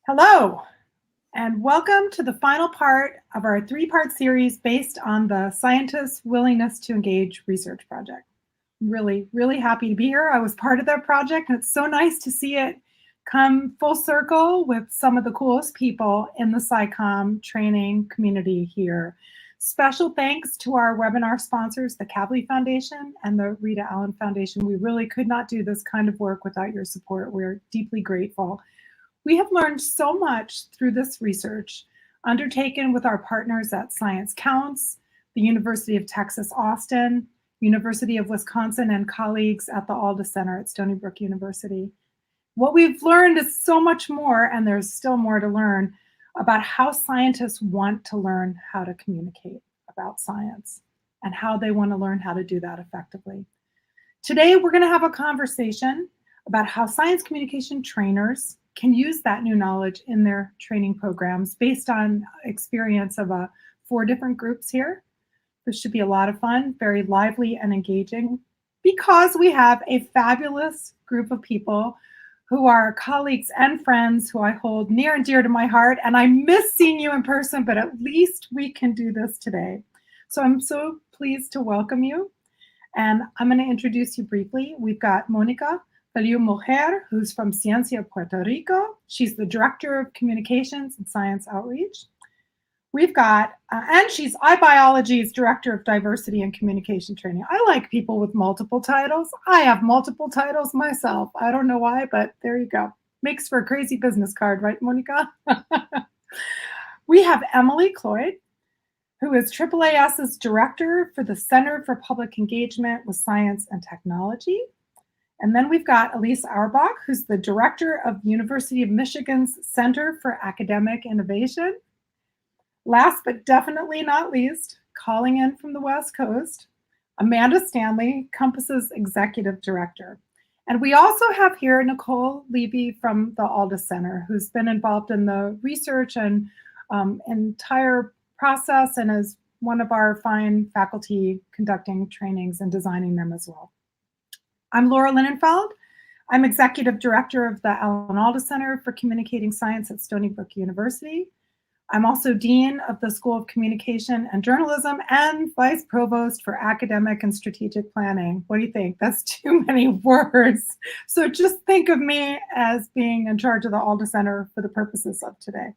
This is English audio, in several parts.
Hello, and welcome to the final part of our three-part series based on the Scientists' Willingness to Engage research project. I'm really happy to be here. I was part of that project, and it's so nice to see it come full circle with some of the coolest people in the SciComm training community here. Special thanks to our webinar sponsors, the Kavli Foundation and the Rita Allen Foundation. We really could not do this kind of work without your support. We're deeply grateful. We have learned so much through this research undertaken with our partners at Science Counts, the University of Texas, Austin, University of Wisconsin, and colleagues at the Alda Center at Stony Brook University. What we've learned is so much more, and there's still more to learn, about how scientists want to learn how to communicate about science and how they want to learn how to do that effectively. Today, we're going to have a conversation about how science communication trainers can use that new knowledge in their training programs based on experience of 4 different groups here. This should be a lot of fun, very lively and engaging, because we have a fabulous group of people who are colleagues and friends who I hold near and dear to my heart, and I miss seeing you in person, but at least we can do this today. So I'm so pleased to welcome you, and I'm going to introduce you briefly. We've got Mónica Feliú-Mójer, who's from Ciencia, Puerto Rico. She's the Director of Communications and Science Outreach. We've got, and she's iBiology's Director of Diversity and Communication Training. I like people with multiple titles. I have multiple titles myself. I don't know why, but there you go. Makes for a crazy business card, right, Mónica? We have Emily Cloyd, who is AAAS's Director for the Center for Public Engagement with Science and Technology. And then we've got Elyse Aurbach, who's the Director of University of Michigan's Center for Academic Innovation. Last but definitely not least, calling in from the West Coast, Amanda Stanley, Compass's Executive Director. And we also have here Nicole Leavey from the Alda Center, who's been involved in the research and entire process and is one of our fine faculty conducting trainings and designing them as well. I'm Laura Linenfeld. I'm Executive Director of the Allen Alda Center for Communicating Science at Stony Brook University. I'm also Dean of the School of Communication and Journalism and Vice Provost for Academic and Strategic Planning. What do you think? That's too many words. So just think of me as being in charge of the Alda Center for the purposes of today.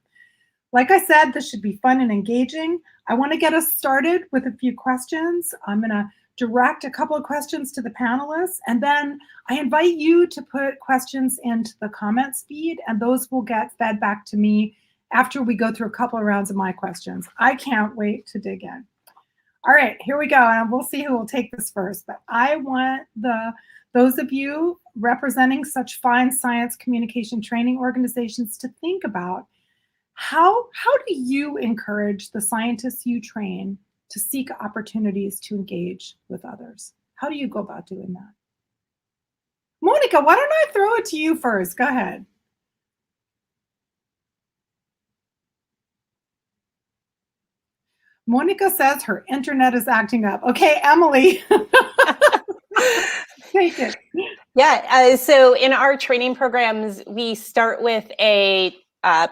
Like I said, this should be fun and engaging. I want to get us started with a few questions. I'm going to direct a couple of questions to the panelists, and then I invite you to put questions into the comments feed, and those will get fed back to me after we go through a couple of rounds of my questions. I can't wait to dig in. All right, here we go, and we'll see who will take this first, but I want those of you representing such fine science communication training organizations to think about how do you encourage the scientists you train to seek opportunities to engage with others? How do you go about doing that? Mónica, why don't I throw it to you first? Go ahead. Mónica says her internet is acting up. Okay, Emily. Take it. Yeah, so in our training programs, we start with a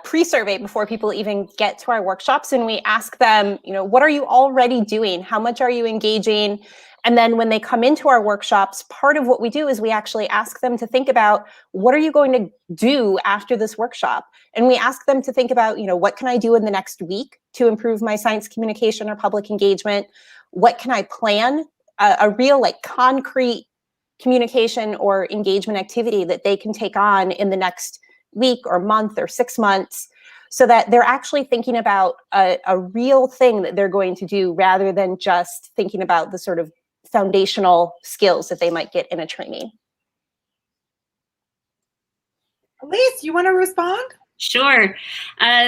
pre-survey before people even get to our workshops, and we ask them, what are you already doing? How much are you engaging? And then when they come into our workshops, part of what we do is we actually ask them to think about, what are you going to do after this workshop? And we ask them to think about, what can I do in the next week to improve my science communication or public engagement? What can I plan? A real concrete communication or engagement activity that they can take on in the next week or month or 6 months, so that they're actually thinking about a real thing that they're going to do, rather than just thinking about the sort of foundational skills that they might get in a training. Elyse, you want to respond? Sure.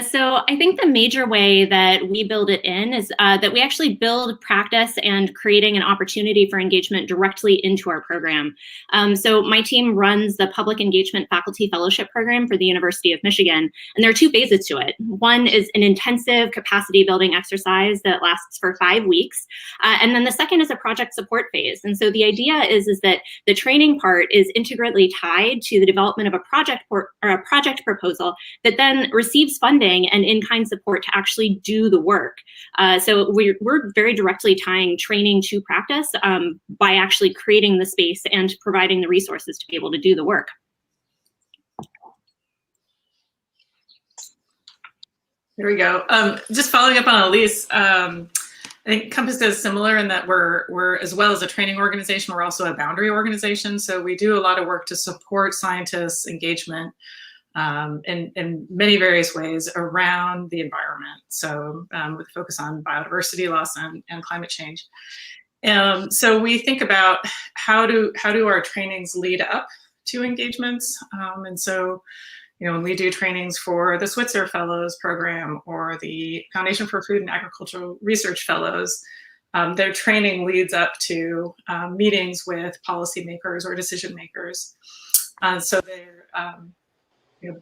So I think the major way that we build it in is that we actually build practice and creating an opportunity for engagement directly into our program. So my team runs the Public Engagement Faculty Fellowship Program for the University of Michigan, and there are 2 phases to it. One is an intensive capacity building exercise that lasts for 5 weeks, and then the second is a project support phase. And so the idea is that the training part is integrally tied to the development of a project or a project proposal that then receives funding and in-kind support to actually do the work. So we're very directly tying training to practice by actually creating the space and providing the resources to be able to do the work. There we go. Just following up on Elyse, I think Compass does similar in that we're as well as a training organization, we're also a boundary organization. So we do a lot of work to support scientists' engagement in many various ways around the environment. So with a focus on biodiversity loss and climate change. So we think about how do our trainings lead up to engagements, and so, you know, when we do trainings for the Switzer Fellows program or the Foundation for Food and Agricultural Research Fellows, their training leads up to meetings with policymakers or decision makers. So they're you know,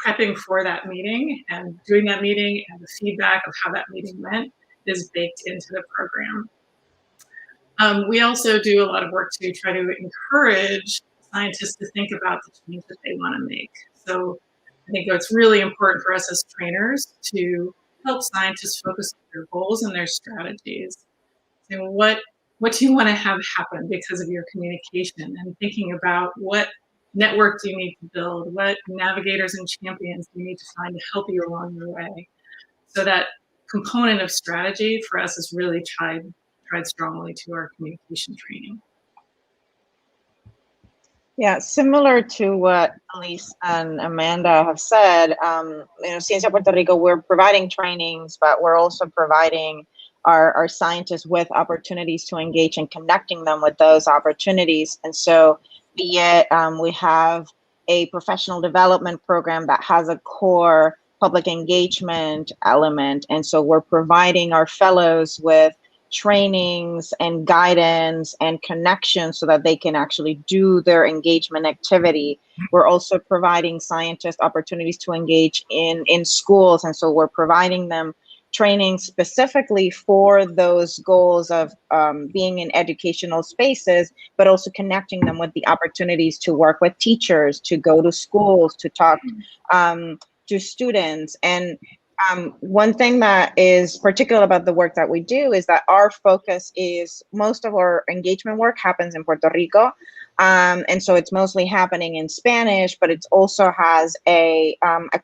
prepping for that meeting, and doing that meeting and the feedback of how that meeting went is baked into the program. We also do a lot of work to try to encourage scientists to think about the change that they want to make. So I think it's really important for us as trainers to help scientists focus on their goals and their strategies. So what do you want to have happen because of your communication, and thinking about what network do you need to build, what navigators and champions do you need to find to help you along your way. So that component of strategy for us is really tied strongly to our communication training. Yeah, similar to what Elyse and Amanda have said, you know, Ciencia Puerto Rico, we're providing trainings, but we're also providing our scientists with opportunities to engage and connecting them with those opportunities. And so be it we have a professional development program that has a core public engagement element. And so we're providing our fellows with trainings and guidance and connections so that they can actually do their engagement activity. We're also providing scientists opportunities to engage in schools. And so we're providing them training specifically for those goals of being in educational spaces, but also connecting them with the opportunities to work with teachers, to go to schools, to talk to students. And one thing that is particular about the work that we do is that our focus is most of our engagement work happens in Puerto Rico. And so it's mostly happening in Spanish, but it also has a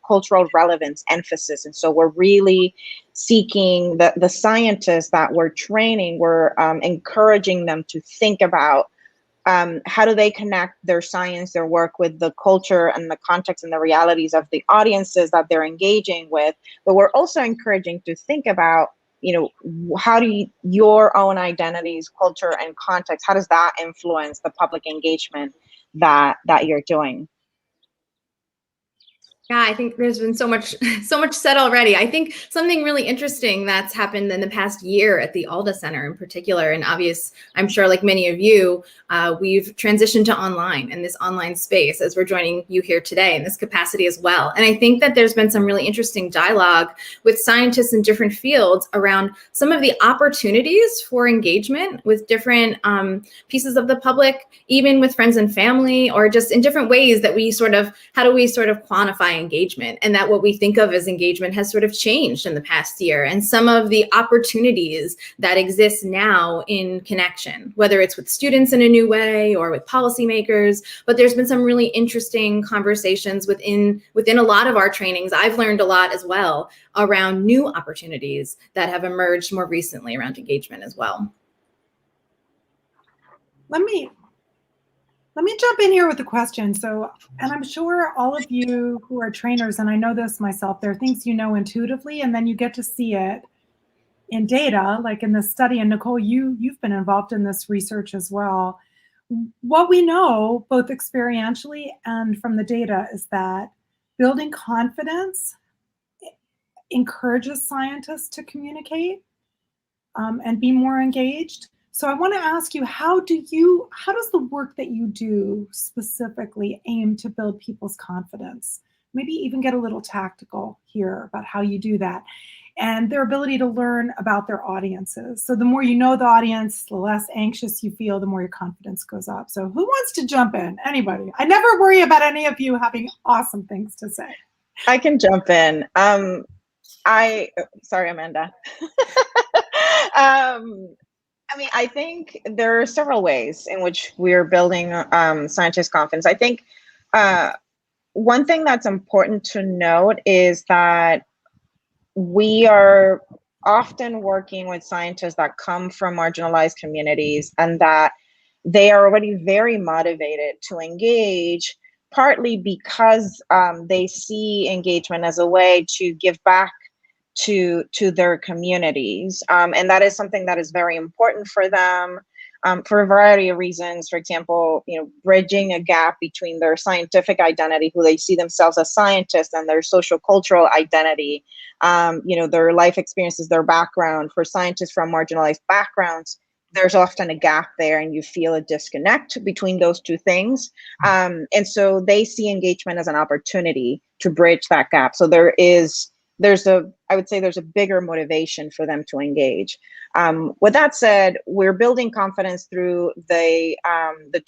cultural relevance emphasis. And so we're really seeking the scientists that we're training, we're encouraging them to think about how do they connect their science, their work with the culture and the context and the realities of the audiences that they're engaging with. But we're also encouraging to think about, you know, how do your own identities, culture, and context, how does that influence the public engagement that you're doing? Yeah, I think there's been so much said already. I think something really interesting that's happened in the past year at the Alda Center in particular, and I'm sure like many of you, we've transitioned to online and this online space as we're joining you here today in this capacity as well. And I think that there's been some really interesting dialogue with scientists in different fields around some of the opportunities for engagement with different pieces of the public, even with friends and family, or just in different ways that how do we quantify engagement, and that what we think of as engagement has sort of changed in the past year, and some of the opportunities that exist now in connection, whether it's with students in a new way or with policymakers. But there's been some really interesting conversations within a lot of our trainings. I've learned a lot as well around new opportunities that have emerged more recently around engagement as well. Let me jump in here with a question. So, and I'm sure all of you who are trainers, and I know this myself, there are things you know intuitively, and then you get to see it in data, like in this study. And Nicole, you've been involved in this research as well. What we know, both experientially and from the data, is that building confidence encourages scientists to communicate and be more engaged. So I want to ask you, how does the work that you do specifically aim to build people's confidence? Maybe even get a little tactical here about how you do that, and their ability to learn about their audiences. So the more you know the audience, the less anxious you feel, the more your confidence goes up. So who wants to jump in? Anybody? I never worry about any of you having awesome things to say. I can jump in. Sorry, Amanda. I mean, I think there are several ways in which we're building scientist confidence. I think one thing that's important to note is that we are often working with scientists that come from marginalized communities, and that they are already very motivated to engage, partly because they see engagement as a way to give back to their communities, and that is something that is very important for them, for a variety of reasons. For example, bridging a gap between their scientific identity, who they see themselves as scientists, and their social cultural identity, their life experiences, their background. For scientists from marginalized backgrounds, there's often a gap there, and you feel a disconnect between those two things. And so they see engagement as an opportunity to bridge that gap. So I would say there's a bigger motivation for them to engage. With that said, we're building confidence through the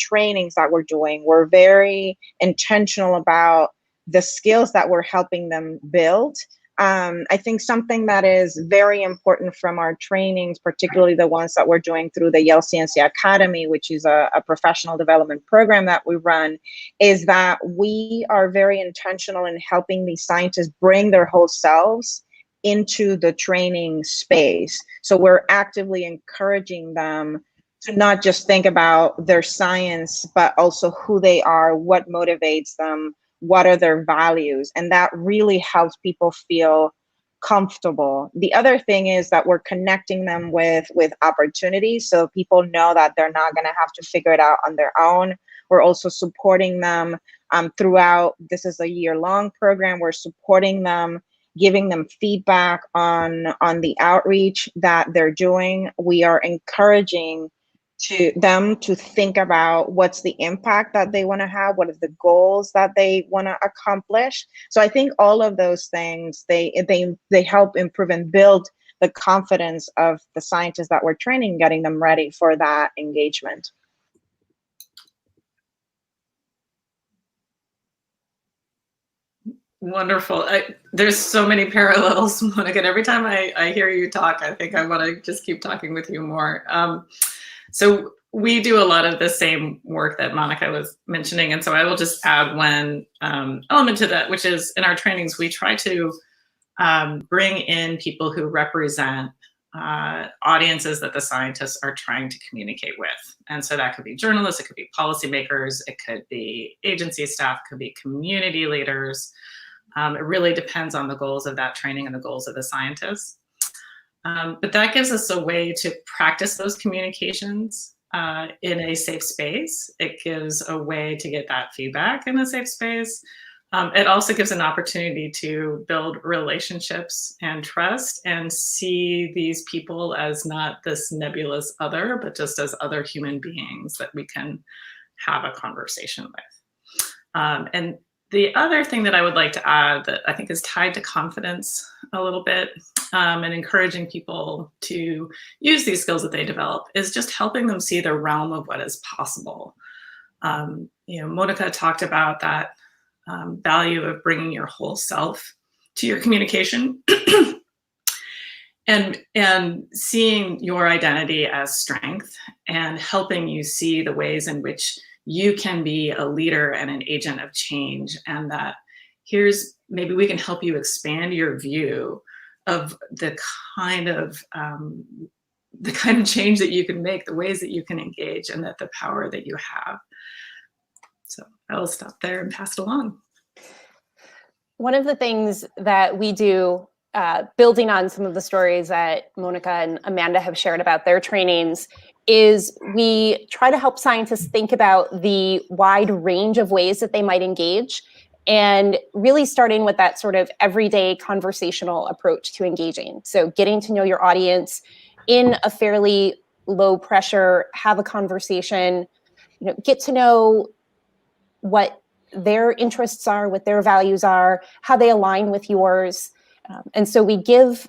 trainings that we're doing. We're very intentional about the skills that we're helping them build. I think something that is very important from our trainings, particularly the ones that we're doing through the Yale Ciencia Academy, which is a professional development program that we run, is that we are very intentional in helping these scientists bring their whole selves into the training space. So we're actively encouraging them to not just think about their science, but also who they are, what motivates them, what are their values, and that really helps people feel comfortable. The other thing is that we're connecting them with opportunities, so people know that they're not going to have to figure it out on their own. We're also supporting them throughout. This is a year-long program. We're supporting them, giving them feedback on the outreach that they're doing. We are encouraging them to think about what's the impact that they want to have, what are the goals that they want to accomplish. So I think all of those things, they help improve and build the confidence of the scientists that we're training, getting them ready for that engagement. Wonderful. There's so many parallels, Monica. Every time I hear you talk, I think I want to just keep talking with you more. So we do a lot of the same work that Monica was mentioning. And so I will just add one element to that, which is in our trainings, we try to bring in people who represent audiences that the scientists are trying to communicate with. And so that could be journalists, it could be policymakers, it could be agency staff, it could be community leaders. It really depends on the goals of that training and the goals of the scientists. But that gives us a way to practice those communications in a safe space. It gives a way to get that feedback in a safe space. It also gives an opportunity to build relationships and trust and see these people as not this nebulous other, but just as other human beings that we can have a conversation with. And the other thing that I would like to add that I think is tied to confidence a little bit and encouraging people to use these skills that they develop is just helping them see the realm of what is possible. Monica talked about that value of bringing your whole self to your communication and seeing your identity as strength and helping you see the ways in which you can be a leader and an agent of change, and that maybe we can help you expand your view of the kind of change that you can make, the ways that you can engage, and that the power that you have. So I will stop there and pass it along. One of the things that we do, building on some of the stories that Monica and Amanda have shared about their trainings, is we try to help scientists think about the wide range of ways that they might engage, and really starting with that sort of everyday conversational approach to engaging. So getting to know your audience in a fairly low pressure, have a conversation, get to know what their interests are, what their values are, how they align with yours. And so we give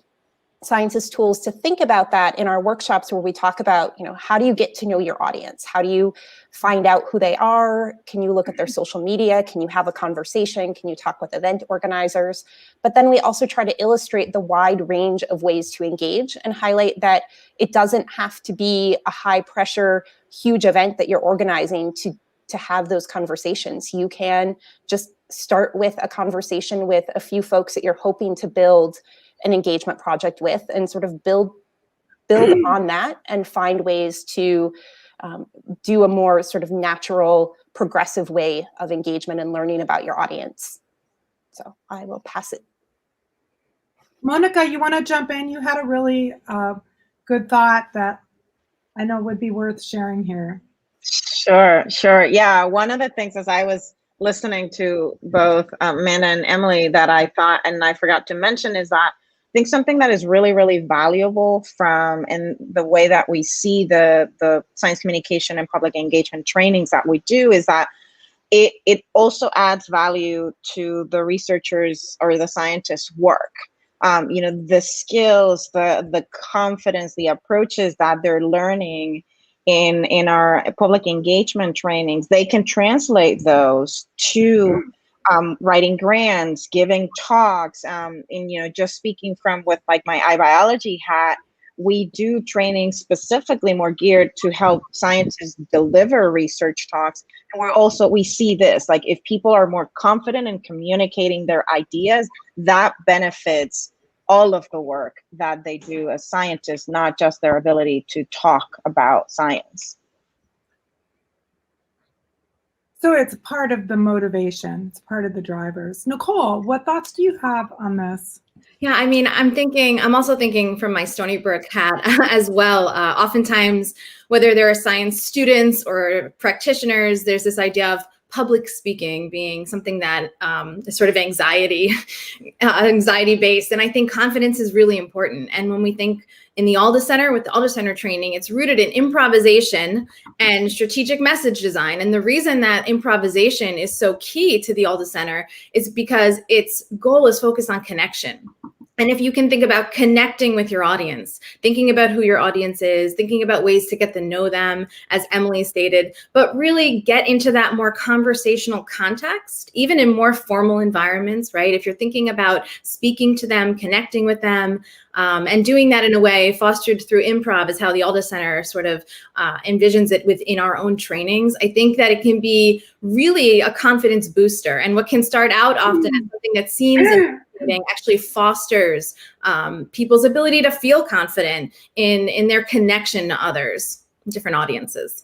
scientist tools to think about that in our workshops, where we talk about, how do you get to know your audience? How do you find out who they are? Can you look at their social media? Can you have a conversation? Can you talk with event organizers? But then we also try to illustrate the wide range of ways to engage and highlight that it doesn't have to be a high pressure, huge event that you're organizing to have those conversations. You can just start with a conversation with a few folks that you're hoping to build an engagement project with, and sort of build on that and find ways to do a more sort of natural, progressive way of engagement and learning about your audience. So I will pass it. Mónica, you want to jump in? You had a really good thought that I know would be worth sharing here. Sure. Yeah, one of the things as I was listening to both Amanda and Emily that I thought, and I forgot to mention, is that I think something that is really, really valuable in the way that we see the science communication and public engagement trainings that we do is that it also adds value to the researchers or the scientists' work. The skills, the confidence, the approaches that they're learning in our public engagement trainings, they can translate those to writing grants, giving talks, and just speaking from with like my iBiology hat, we do training specifically more geared to help scientists deliver research talks. And we see this, like if people are more confident in communicating their ideas, that benefits all of the work that they do as scientists, not just their ability to talk about science. So it's part of the motivation, it's part of the drivers. Nicole, what thoughts do you have on this? Yeah, I mean, I'm also thinking from my Stony Brook hat as well. Oftentimes, whether there are science students or practitioners, there's this idea of public speaking being something that is sort of anxiety based. And I think confidence is really important. And when we think in the Alda Center, with the Alda Center training, it's rooted in improvisation and strategic message design. And the reason that improvisation is so key to the Alda Center is because its goal is focused on connection. And if you can think about connecting with your audience, thinking about who your audience is, thinking about ways to get to know them, as Emily stated, but really get into that more conversational context, even in more formal environments, right? If you're thinking about speaking to them, connecting with them, and doing that in a way fostered through improv is how the Alda Center sort of envisions it within our own trainings. I think that it can be really a confidence booster. And what can start out often as something that seems actually fosters people's ability to feel confident in their connection to others, different audiences.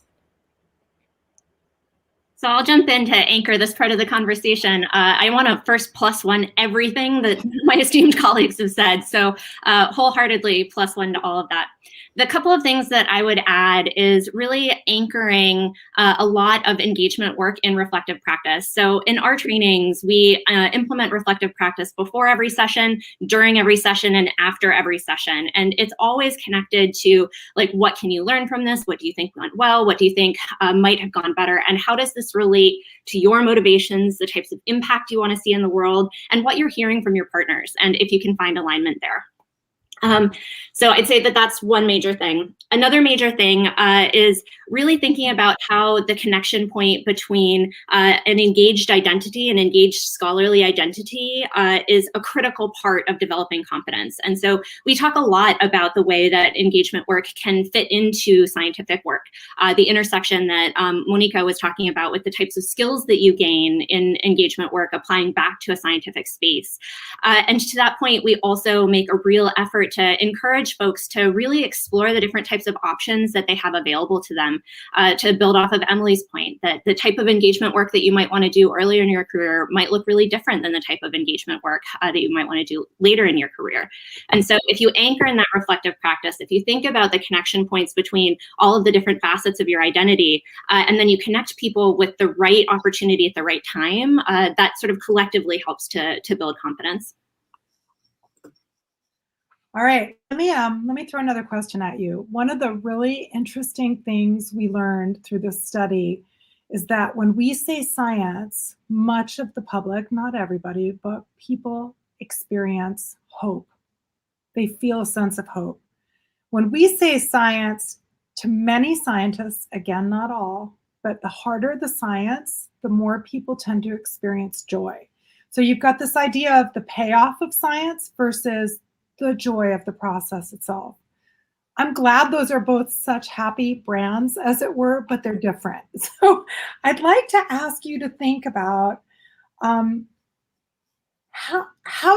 So I'll jump in to anchor this part of the conversation. I want to first +1 everything that my esteemed colleagues have said. So wholeheartedly +1 to all of that. The couple of things that I would add is really anchoring a lot of engagement work in reflective practice. So in our trainings, we implement reflective practice before every session, during every session, and after every session. And it's always connected to, like, what can you learn from this? What do you think went well? What do you think might have gone better? And how does this relate to your motivations, the types of impact you want to see in the world, and what you're hearing from your partners, and if you can find alignment there. So I'd say that that's one major thing. Another major thing is really thinking about how the connection point between an engaged identity and engaged scholarly identity is a critical part of developing competence. And so we talk a lot about the way that engagement work can fit into scientific work, the intersection that Mónica was talking about with the types of skills that you gain in engagement work applying back to a scientific space. And to that point, we also make a real effort to encourage folks to really explore the different types of options that they have available to them, to build off of Emily's point, that the type of engagement work that you might want to do earlier in your career might look really different than the type of engagement work that you might want to do later in your career. And so if you anchor in that reflective practice, if you think about the connection points between all of the different facets of your identity, and then you connect people with the right opportunity at the right time, that sort of collectively helps to build confidence. All right, let me throw another question at you. One of the really interesting things we learned through this study is that when we say science, much of the public, not everybody, but people experience hope. they feel a sense of hope. When we say science, to many scientists, again, not all, but the harder the science, the more people tend to experience joy. So you've got this idea of the payoff of science versus the joy of the process itself. I'm glad those are both such happy brands, as it were, but they're different. So I'd like to ask you to think about how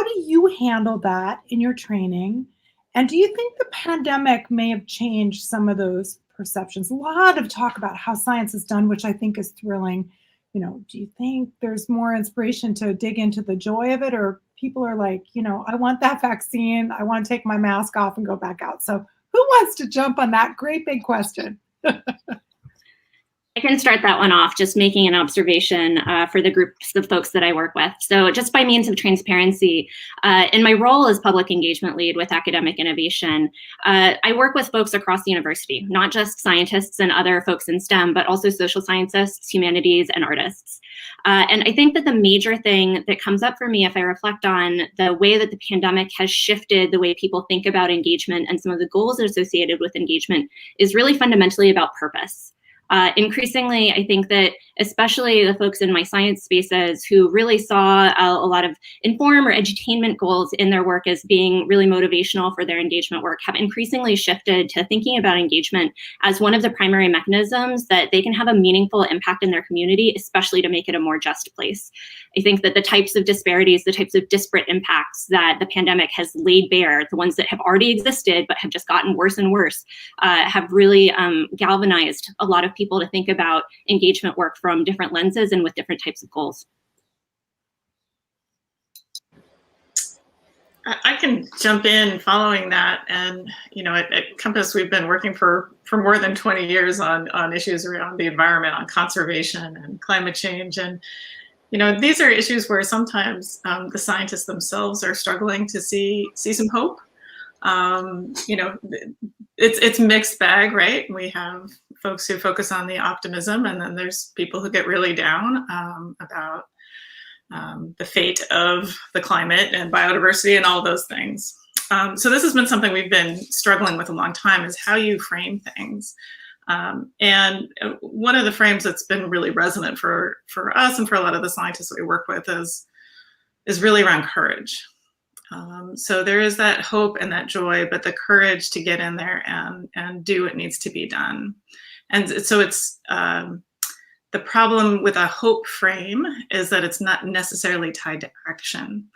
do you handle that in your training? And do you think the pandemic may have changed some of those perceptions? A lot of talk about how science is done, which I think is thrilling. You know, do you think there's more inspiration to dig into the joy of it, or people are like, you know, I want that vaccine, I want to take my mask off and go back out? So who wants to jump on that great big question? I can start that one off, just making an observation for the groups of folks that I work with. So just by means of transparency, in my role as public engagement lead with academic innovation, I work with folks across the university, not just scientists and other folks in STEM, but also social scientists, humanities, and artists. And I think that the major thing that comes up for me if I reflect on the way that the pandemic has shifted the way people think about engagement and some of the goals associated with engagement is really fundamentally about purpose. Increasingly, I think that especially the folks in my science spaces who really saw a lot of inform or edutainment goals in their work as being really motivational for their engagement work have increasingly shifted to thinking about engagement as one of the primary mechanisms that they can have a meaningful impact in their community, especially to make it a more just place. I think that the types of disparities, the types of disparate impacts that the pandemic has laid bare, the ones that have already existed but have just gotten worse and worse, have really galvanized a lot of people to think about engagement work from different lenses and with different types of goals. I can jump in following that. And, you know, at Compass, we've been working for more than 20 years on issues around the environment, on conservation and climate change. And, you know, these are issues where sometimes the scientists themselves are struggling to see some hope. You know, it's mixed bag, right? We have folks who focus on the optimism, and then there's people who get really down about the fate of the climate and biodiversity and all those things. So this has been something we've been struggling with a long time, is how you frame things. And one of the frames that's been really resonant for us and for a lot of the scientists that we work with is really around courage. So there is that hope and that joy, but the courage to get in there and do what needs to be done. And so it's the problem with a hope frame is that it's not necessarily tied to action.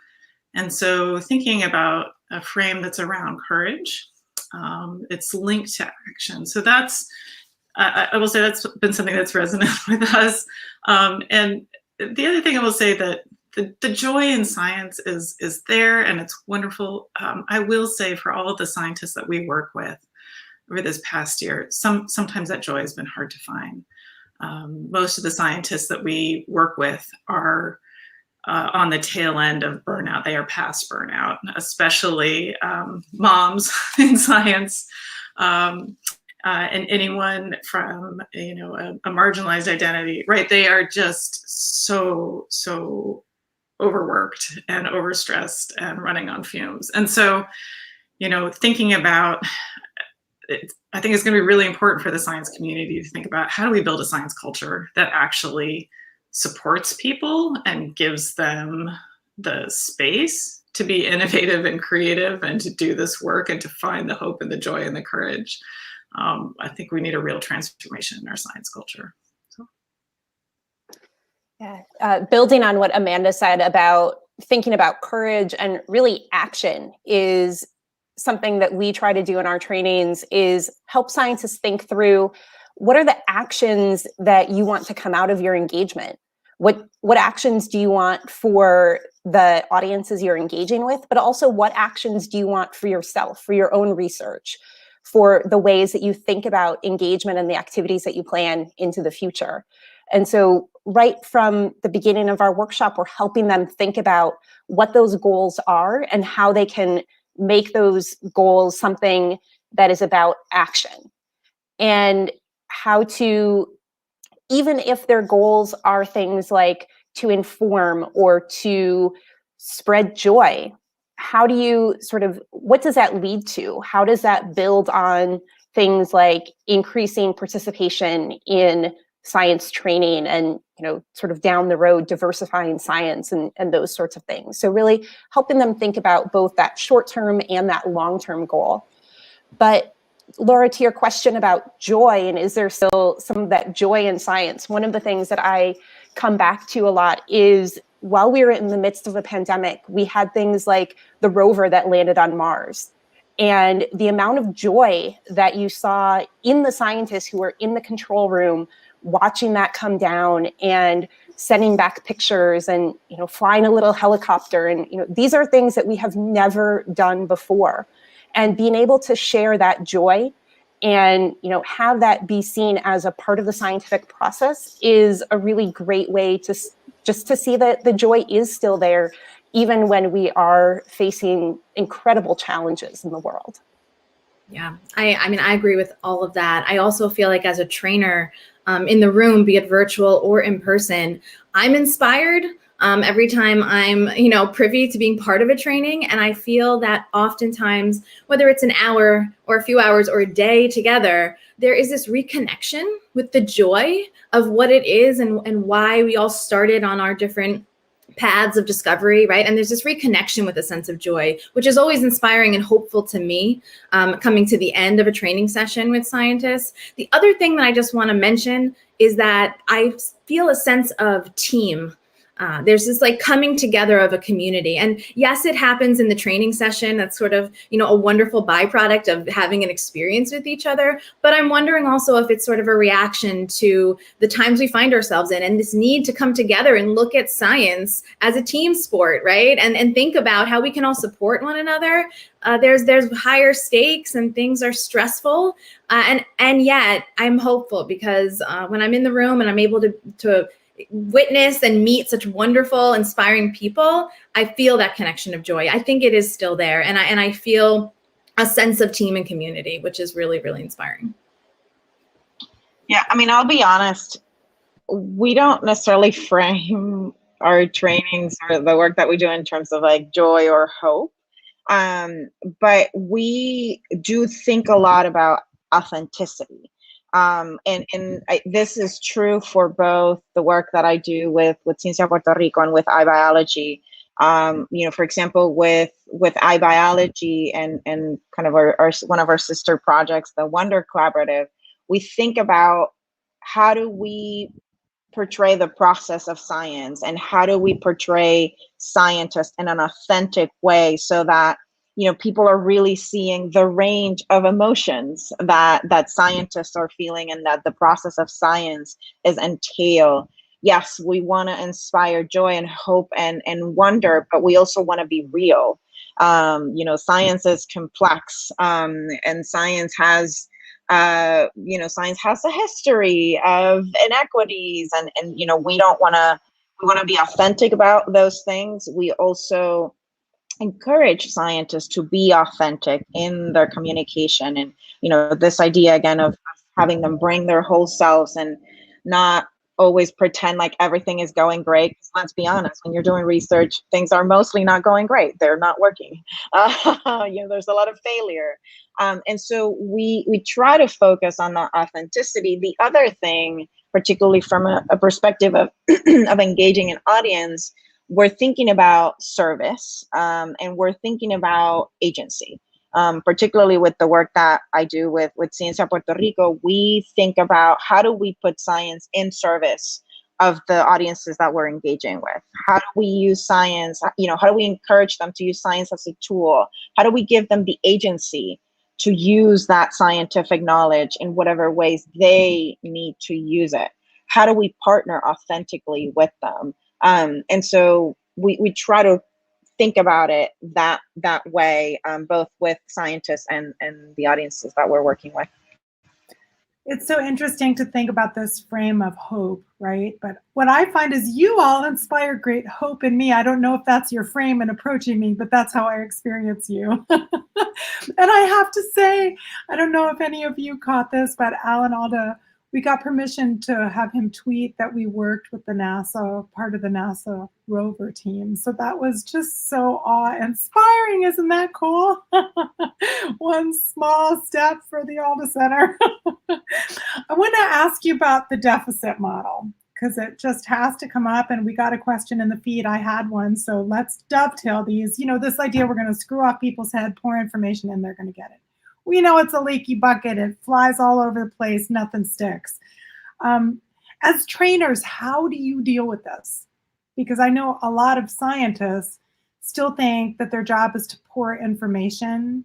And so thinking about a frame that's around courage, it's linked to action. So that's, I will say that's been something that's resonated with us. And the other thing I will say that the joy in science is there, and it's wonderful. I will say for all of the scientists that we work with over this past year, sometimes that joy has been hard to find. Most of the scientists that we work with are on the tail end of burnout. They are past burnout, especially moms in science, and anyone from, you know, a marginalized identity, right? They are just so overworked and overstressed and running on fumes. And so, you know, thinking about it, I think it's going to be really important for the science community to think about how do we build a science culture that actually supports people and gives them the space to be innovative and creative and to do this work and to find the hope and the joy and the courage. I think we need a real transformation in our science culture. Yeah, building on what Amanda said about thinking about courage and really action is something that we try to do in our trainings, is help scientists think through what are the actions that you want to come out of your engagement? What actions do you want for the audiences you're engaging with, but also what actions do you want for yourself, for your own research, for the ways that you think about engagement and the activities that you plan into the future? And so right from the beginning of our workshop, we're helping them think about what those goals are and how they can make those goals something that is about action, and how to, even if their goals are things like to inform or to spread joy, how do you what does that lead to? How does that build on things like increasing participation in science training and, down the road, diversifying science and those sorts of things. So really helping them think about both that short-term and that long-term goal. But Laura, to your question about joy, and is there still some of that joy in science? One of the things that I come back to a lot is while we were in the midst of a pandemic, we had things like the rover that landed on Mars. And the amount of joy that you saw in the scientists who were in the control room, watching that come down and sending back pictures and, flying a little helicopter. And, these are things that we have never done before. And being able to share that joy and, have that be seen as a part of the scientific process is a really great way to just to see that the joy is still there, even when we are facing incredible challenges in the world. Yeah, I mean, I agree with all of that. I also feel like as a trainer in the room, be it virtual or in person, I'm inspired every time I'm, privy to being part of a training. And I feel that oftentimes, whether it's an hour or a few hours or a day together, there is this reconnection with the joy of what it is and why we all started on our different paths of discovery, right? And there's this reconnection with a sense of joy, which is always inspiring and hopeful to me, coming to the end of a training session with scientists. The other thing that I just want to mention is that I feel a sense of team. There's this coming together of a community. And yes, it happens in the training session. That's sort of, a wonderful byproduct of having an experience with each other. But I'm wondering also if it's sort of a reaction to the times we find ourselves in and this need to come together and look at science as a team sport, right? And think about how we can all support one another. There's higher stakes and things are stressful. And yet I'm hopeful because when I'm in the room and I'm able to witness and meet such wonderful, inspiring people, I feel that connection of joy. I think it is still there. And I feel a sense of team and community, which is really, really inspiring. Yeah, I mean, I'll be honest, we don't necessarily frame our trainings or the work that we do in terms of joy or hope. But we do think a lot about authenticity. This is true for both the work that I do with Ciencia Puerto Rico and with iBiology. For example, with iBiology and kind of our one of our sister projects, the Wonder Collaborative, we think about how do we portray the process of science and how do we portray scientists in an authentic way so that people are really seeing the range of emotions that scientists are feeling and that the process of science is entail. Yes, we want to inspire joy and hope and wonder, but we also want to be real. Science is complex, and science has a history of inequities, and we want to be authentic about those things. We also encourage scientists to be authentic in their communication, and this idea again of having them bring their whole selves and not always pretend like everything is going great. Let's be honest, when you're doing research, things are mostly not going great. They're not working. There's a lot of failure, and so we try to focus on the authenticity. The other thing, particularly from a perspective of of engaging an audience, we're thinking about service, and we're thinking about agency. Particularly with the work that I do with Ciencia Puerto Rico, we think about how do we put science in service of the audiences that we're engaging with? How do we use science? How do we encourage them to use science as a tool? How do we give them the agency to use that scientific knowledge in whatever ways they need to use it? How do we partner authentically with them? And so we try to think about it that way, both with scientists and the audiences that we're working with. It's so interesting to think about this frame of hope, right? But what I find is you all inspire great hope in me. I don't know if that's your frame in approaching me, but that's how I experience you. And I have to say, I don't know if any of you caught this, but Al and Alda we got permission to have him tweet that we worked with the NASA, part of the NASA rover team. So that was just so awe-inspiring. Isn't that cool? One small step for the Alda Center. I want to ask you about the deficit model, because it just has to come up, and we got a question in the feed. I had one, so let's dovetail these. You know, this idea we're going to screw off people's head, pour information in, they're going to get it. We know it's a leaky bucket. It flies all over the place. Nothing sticks. As trainers, how do you deal with this? Because I know a lot of scientists still think that their job is to pour information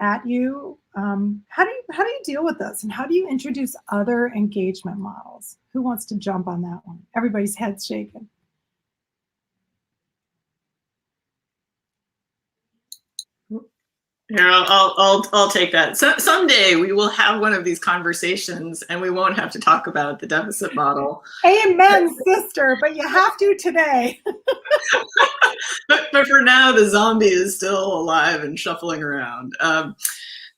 at you. How do you deal with this? And how do you introduce other engagement models? Who wants to jump on that one? Everybody's head's shaking. Here, I'll take that. So someday we will have one of these conversations, and we won't have to talk about the deficit model. Amen, sister. But you have to today. but for now, the zombie is still alive and shuffling around.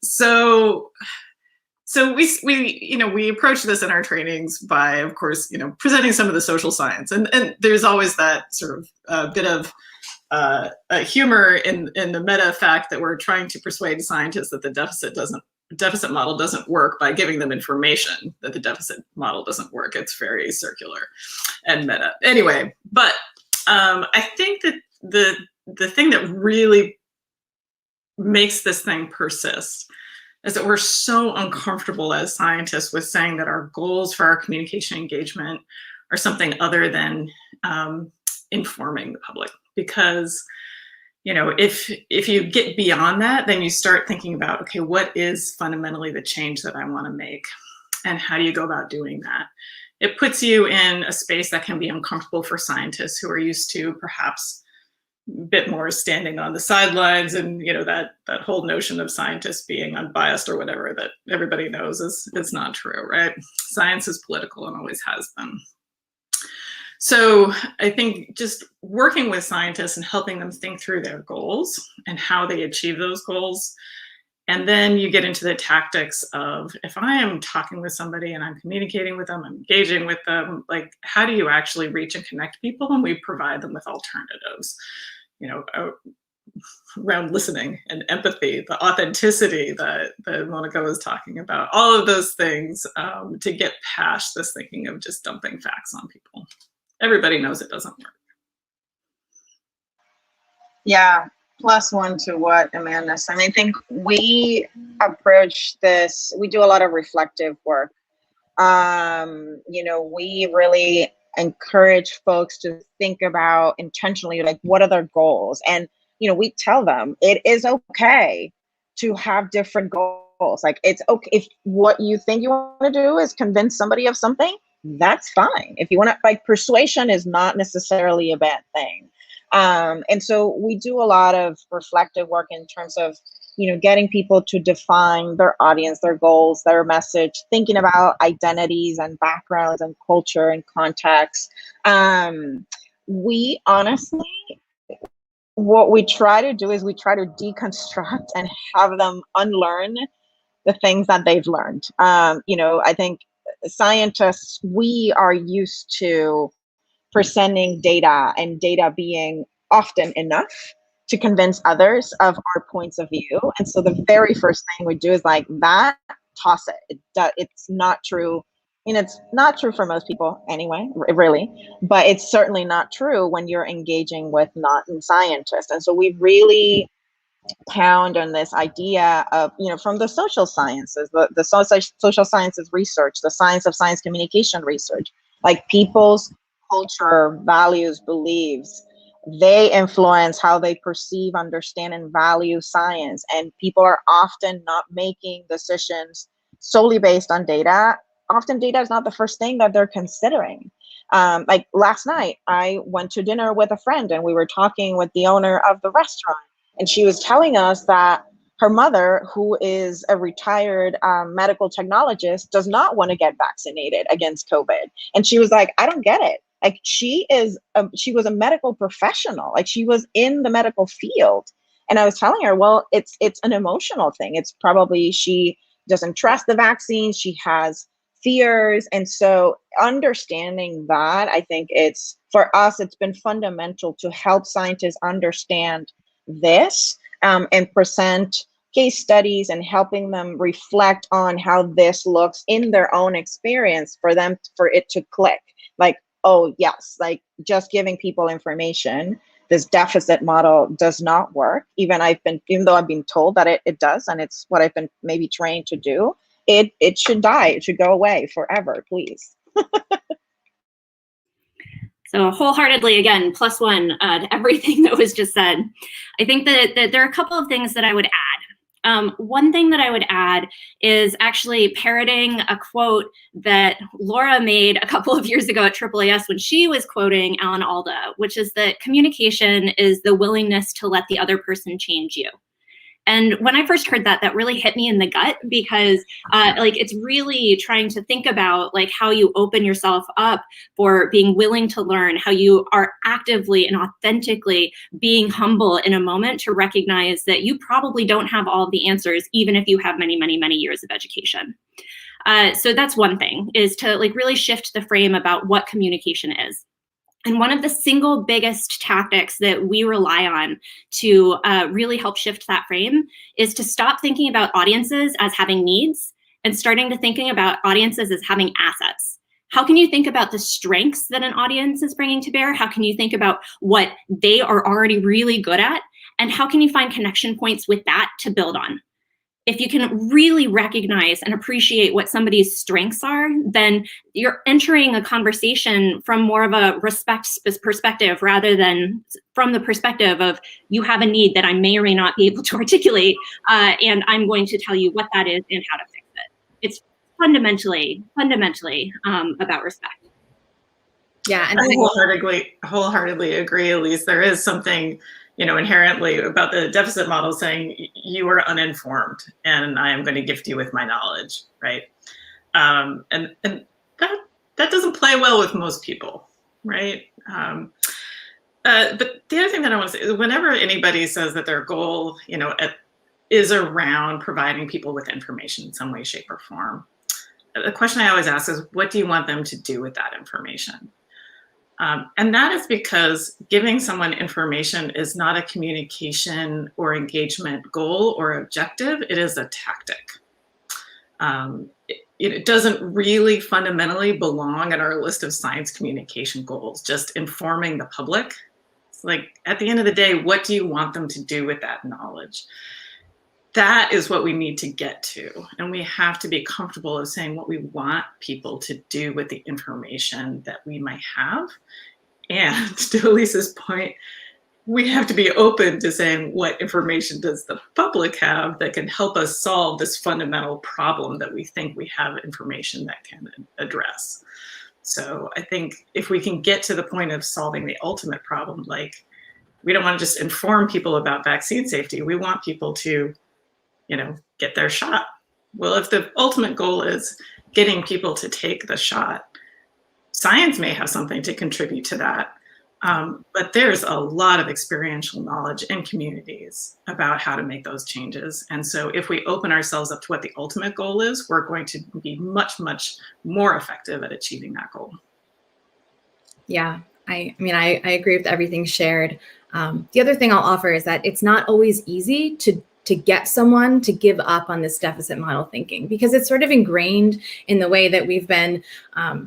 So we approach this in our trainings by, of course, presenting some of the social science, and there's always that sort of bit of humor in the meta fact that we're trying to persuade scientists that the deficit model doesn't work by giving them information that the deficit model doesn't work. It's very circular and meta. Anyway, but I think that the thing that really makes this thing persist is that we're so uncomfortable as scientists with saying that our goals for our communication engagement are something other than informing the public. Because, if you get beyond that, then you start thinking about, okay, what is fundamentally the change that I want to make? And how do you go about doing that? It puts you in a space that can be uncomfortable for scientists who are used to perhaps a bit more standing on the sidelines, and that whole notion of scientists being unbiased or whatever that everybody knows is not true, right? Science is political and always has been. So I think just working with scientists and helping them think through their goals and how they achieve those goals. And then you get into the tactics of, if I am talking with somebody and I'm communicating with them, I'm engaging with them, like, how do you actually reach and connect people? And we provide them with alternatives, around listening and empathy, the authenticity that Mónica was talking about, all of those things to get past this thinking of just dumping facts on people. Everybody knows it doesn't work. Yeah, +1 to what Amanda said. I think we approach this, we do a lot of reflective work. We really encourage folks to think about intentionally, like, what are their goals? And, we tell them it is okay to have different goals. Like, it's okay if what you think you want to do is convince somebody of something, that's fine. If you want to, like, persuasion is not necessarily a bad thing. And so we do a lot of reflective work in terms of, getting people to define their audience, their goals, their message, thinking about identities and backgrounds and culture and context. We honestly, what we try to do is we try to deconstruct and have them unlearn the things that they've learned. I think scientists, we are used to presenting data and data being often enough to convince others of our points of view. And so the very first thing we do is like that, toss it. It's not true. And it's not true for most people anyway, really, but it's certainly not true when you're engaging with non-scientists. And so we really pound on this idea of, from the social sciences, the social sciences research, the science of science communication research, like people's culture, values, beliefs, they influence how they perceive, understand, and value science. And people are often not making decisions solely based on data. Often data is not the first thing that they're considering. Like last night, I went to dinner with a friend and we were talking with the owner of the restaurant. And she was telling us that her mother, who is a retired medical technologist, does not want to get vaccinated against COVID. And she was like, I don't get it. Like she was a medical professional. Like she was in the medical field. And I was telling her, well, it's an emotional thing. It's probably she doesn't trust the vaccine. She has fears. And so understanding that, I think it's, for us, it's been fundamental to help scientists understand this, and present case studies and helping them reflect on how this looks in their own experience for them, for it to click. Like, oh yes, like just giving people information, this deficit model does not work. Even though I've been told that it does, and it's what I've been maybe trained to do, it should die. It should go away forever, please. So wholeheartedly, again, +1 to everything that was just said. I think that there are a couple of things that I would add. One thing that I would add is actually parroting a quote that Laura made a couple of years ago at AAAS when she was quoting Alan Alda, which is that communication is the willingness to let the other person change you. And when I first heard that, that really hit me in the gut, because like it's really trying to think about like how you open yourself up for being willing to learn, how you are actively and authentically being humble in a moment to recognize that you probably don't have all of the answers, even if you have many, many, many years of education. So that's one thing, is to like really shift the frame about what communication is. And one of the single biggest tactics that we rely on to really help shift that frame is to stop thinking about audiences as having needs and starting to thinking about audiences as having assets. How can you think about the strengths that an audience is bringing to bear? How can you think about what they are already really good at? And how can you find connection points with that to build on? If you can really recognize and appreciate what somebody's strengths are, then you're entering a conversation from more of a respect perspective rather than from the perspective of you have a need that I may or may not be able to articulate, and I'm going to tell you what that is and how to fix it. It's fundamentally about respect. Yeah, and I wholeheartedly agree, Elyse. There is something, you know, inherently about the deficit model saying you are uninformed and I am going to gift you with my knowledge, right? And that doesn't play well with most people, right? But the other thing that I want to say is whenever anybody says that their goal, you know, is around providing people with information in some way, shape, or form, the question I always ask is, what do you want them to do with that information? And that is because giving someone information is not a communication or engagement goal or objective. It is a tactic. It doesn't really fundamentally belong in our list of science communication goals, just informing the public. It's like, at the end of the day, what do you want them to do with that knowledge? That is what we need to get to. And we have to be comfortable of saying what we want people to do with the information that we might have. And to Elyse's point, we have to be open to saying what information does the public have that can help us solve this fundamental problem that we think we have information that can address. So I think if we can get to the point of solving the ultimate problem, like we don't want to just inform people about vaccine safety. We want people to, you know, get their shot. Well, if the ultimate goal is getting people to take the shot, science may have something to contribute to that. But there's a lot of experiential knowledge in communities about how to make those changes. And so if we open ourselves up to what the ultimate goal is, we're going to be much, much more effective at achieving that goal. Yeah, I mean, I agree with everything shared. The other thing I'll offer is that it's not always easy to get someone to give up on this deficit model thinking, because it's sort of ingrained in the way that we've been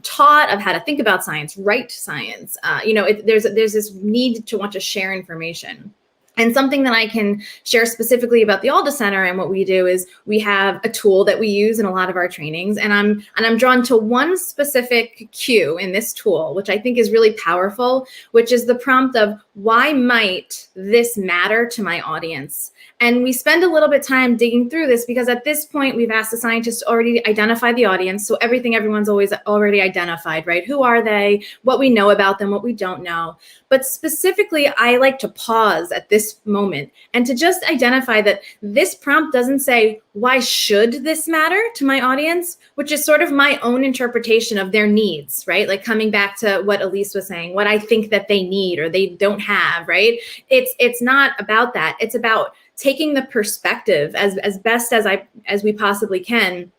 taught of how to think about science, write science. You know, there's this need to want to share information. And something that I can share specifically about the Alda Center and what we do is we have a tool that we use in a lot of our trainings, and I'm drawn to one specific cue in this tool, which I think is really powerful, which is the prompt of, why might this matter to my audience? And we spend a little bit of time digging through this because at this point we've asked the scientists to already identify the audience. So everyone's always already identified, right? Who are they? What we know about them, what we don't know. But specifically, I like to pause at this moment and to just identify that this prompt doesn't say, why should this matter to my audience? Which is sort of my own interpretation of their needs, right? Like coming back to what Elyse was saying, what I think that they need or they don't have, right? It's not about that. It's about taking the perspective as best as we possibly can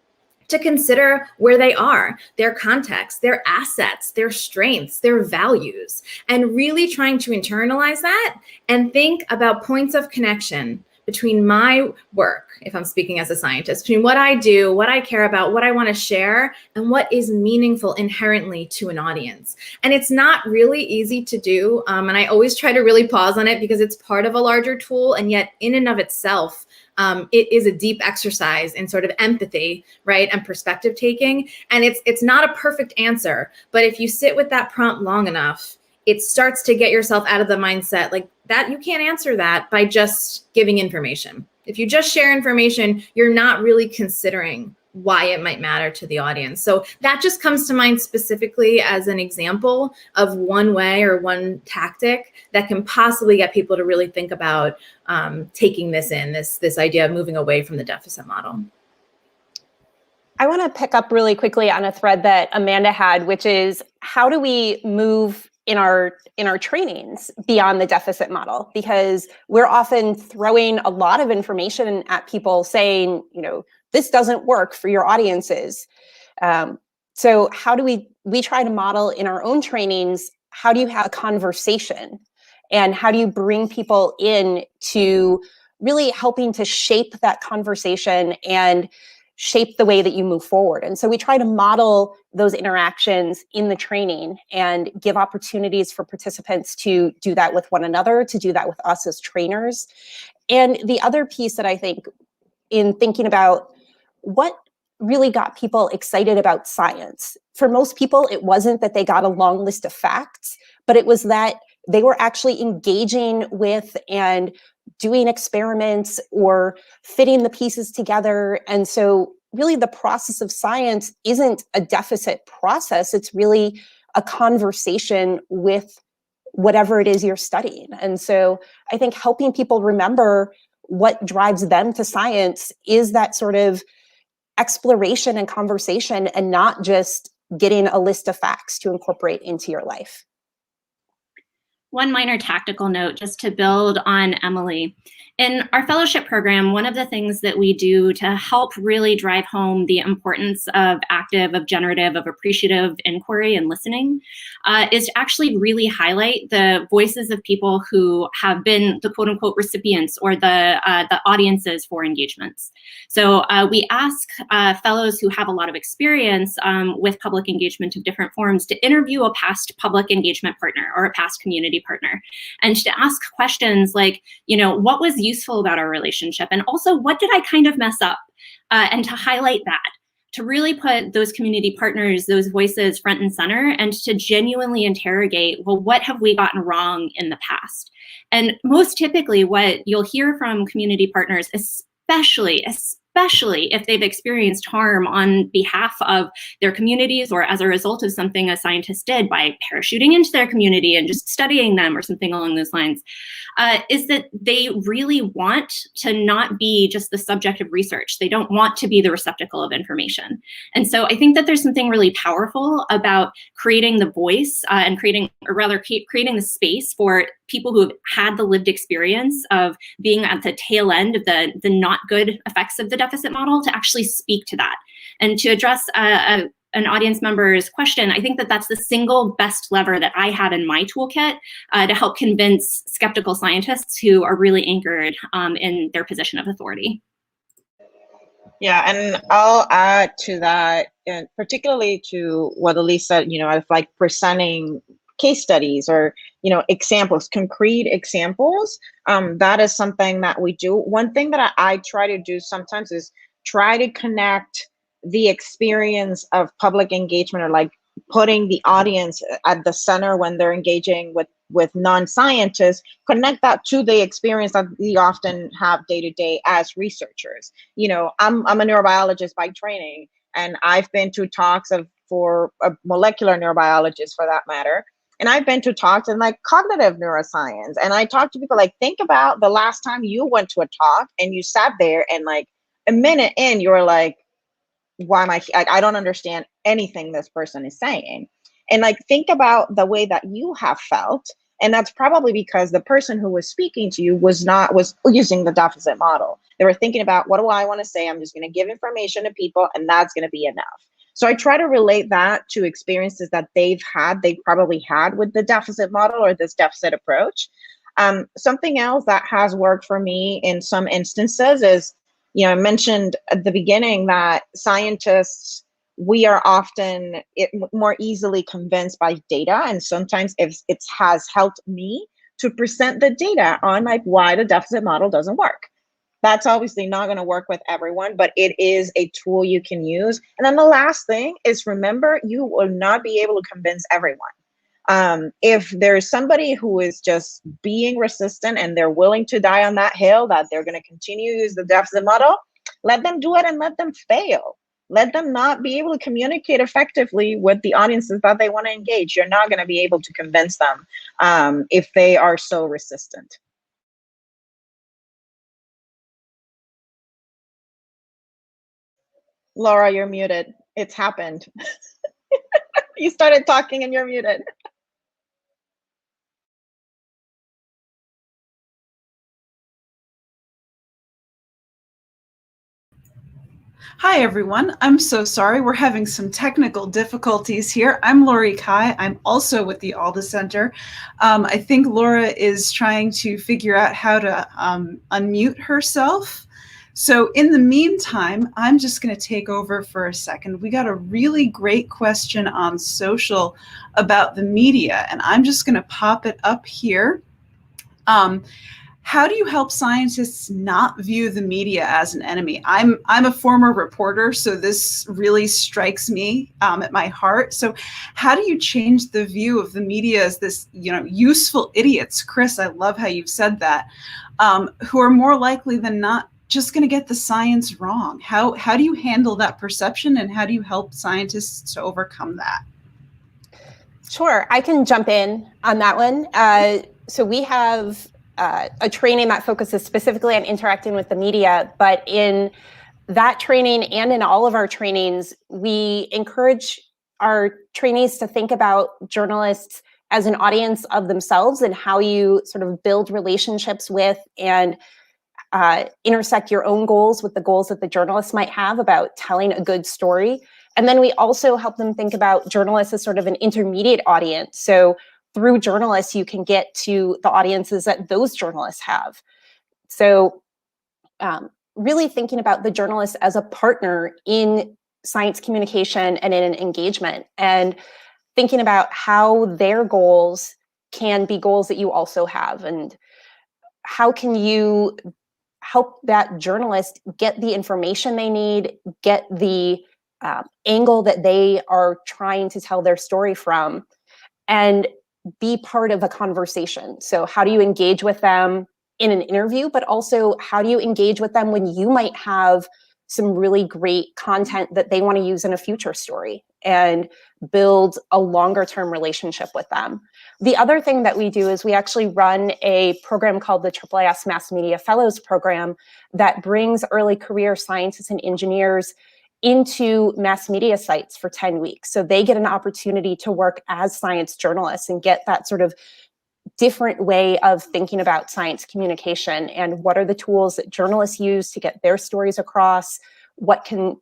to consider where they are, their context, their assets, their strengths, their values, and really trying to internalize that and think about points of connection between my work, if I'm speaking as a scientist, between what I do, what I care about, what I want to share, and what is meaningful inherently to an audience. And it's not really easy to do. And I always try to really pause on it because it's part of a larger tool. And yet in and of itself, it is a deep exercise in sort of empathy, right, and perspective taking. And it's not a perfect answer, but if you sit with that prompt long enough, it starts to get yourself out of the mindset like that. You can't answer that by just giving information. If you just share information, you're not really considering why it might matter to the audience. So that just comes to mind specifically as an example of one way or one tactic that can possibly get people to really think about taking this in, this idea of moving away from the deficit model. I want to pick up really quickly on a thread that Amanda had, which is how do we move in our trainings beyond the deficit model? Because we're often throwing a lot of information at people saying, you know, this doesn't work for your audiences. So how do we try to model in our own trainings, how do you have a conversation? And how do you bring people in to really helping to shape that conversation and shape the way that you move forward? And so we try to model those interactions in the training and give opportunities for participants to do that with one another, to do that with us as trainers. And the other piece that I think in thinking about what really got people excited about science, for most people, it wasn't that they got a long list of facts, but it was that they were actually engaging with and doing experiments or fitting the pieces together. And so really the process of science isn't a deficit process. It's really a conversation with whatever it is you're studying. And so I think helping people remember what drives them to science is that sort of exploration and conversation and not just getting a list of facts to incorporate into your life. One minor tactical note just to build on Emily. In our fellowship program, one of the things that we do to help really drive home the importance of active, of generative, of appreciative inquiry and listening is to actually really highlight the voices of people who have been the quote unquote recipients or the audiences for engagements. So we ask fellows who have a lot of experience with public engagement of different forms to interview a past public engagement partner or a past community partner, and to ask questions like, you know, what was useful about our relationship? And also, what did I kind of mess up? And to highlight that, to really put those community partners, those voices front and center, and to genuinely interrogate, well, what have we gotten wrong in the past? And most typically what you'll hear from community partners, especially if they've experienced harm on behalf of their communities or as a result of something a scientist did by parachuting into their community and just studying them or something along those lines, is that they really want to not be just the subject of research. They don't want to be the receptacle of information. And so I think that there's something really powerful about creating the voice and creating the space for people who have had the lived experience of being at the tail end of the not good effects of the deficit model to actually speak to that. And to address an audience member's question, I think that that's the single best lever that I have in my toolkit to help convince skeptical scientists who are really anchored in their position of authority. Yeah, and I'll add to that, and particularly to what Elyse said, you know, of like presenting case studies or, you know, examples, concrete examples. That is something that we do. One thing that I try to do sometimes is try to connect the experience of public engagement, or like putting the audience at the center when they're engaging with non-scientists, connect that to the experience that we often have day to day as researchers. You know, I'm a neurobiologist by training, and I've been to talks for a molecular neurobiologist for that matter. And I've been to talks in like cognitive neuroscience, and I talk to people like, think about the last time you went to a talk and you sat there and like a minute in, you were like, why am I don't understand anything this person is saying. And like, think about the way that you have felt And that's probably because the person who was speaking to you was using the deficit model. They were thinking about, what do I want to say? I'm just going to give information to people and that's going to be enough. So I try to relate that to experiences that they probably had with the deficit model or this deficit approach. Something else that has worked for me in some instances is, I mentioned at the beginning that scientists, we are often more easily convinced by data. And sometimes it has helped me to present the data on like why the deficit model doesn't work. That's obviously not going to work with everyone, but it is a tool you can use. And then the last thing is, remember, you will not be able to convince everyone. If there's somebody who is just being resistant and they're willing to die on that hill, that they're going to continue to use the deficit model, let them do it and let them fail. Let them not be able to communicate effectively with the audiences that they want to engage. You're not going to be able to convince them if they are so resistant. Laura, you're muted. It's happened. You started talking and you're muted. Hi, everyone. I'm so sorry. We're having some technical difficulties here. I'm Lori Kai. I'm also with the Alda Center. I think Laura is trying to figure out how to unmute herself. So in the meantime, I'm just going to take over for a second. We got a really great question on social about the media, and I'm just going to pop it up here. How do you help scientists not view the media as an enemy? I'm a former reporter, so this really strikes me at my heart. So how do you change the view of the media as this, useful idiots? Chris, I love how you've said that, who are more likely than not just going to get the science wrong. How do you handle that perception, and how do you help scientists to overcome that? Sure, I can jump in on that one. So we have a training that focuses specifically on interacting with the media, but in that training and in all of our trainings, we encourage our trainees to think about journalists as an audience of themselves and how you sort of build relationships with and intersect your own goals with the goals that the journalists might have about telling a good story. And then we also help them think about journalists as sort of an intermediate audience. So through journalists, you can get to the audiences that those journalists have. So really thinking about the journalist as a partner in science communication and in an engagement, and thinking about how their goals can be goals that you also have, and how can you help that journalist get the information they need, get the angle that they are trying to tell their story from, and be part of a conversation. So how do you engage with them in an interview, but also how do you engage with them when you might have some really great content that they want to use in a future story, and build a longer term relationship with them. The other thing that we do is we actually run a program called the AAAS Mass Media Fellows Program that brings early career scientists and engineers into mass media sites for 10 weeks. So they get an opportunity to work as science journalists and get that sort of different way of thinking about science communication, and what are the tools that journalists use to get their stories across, what can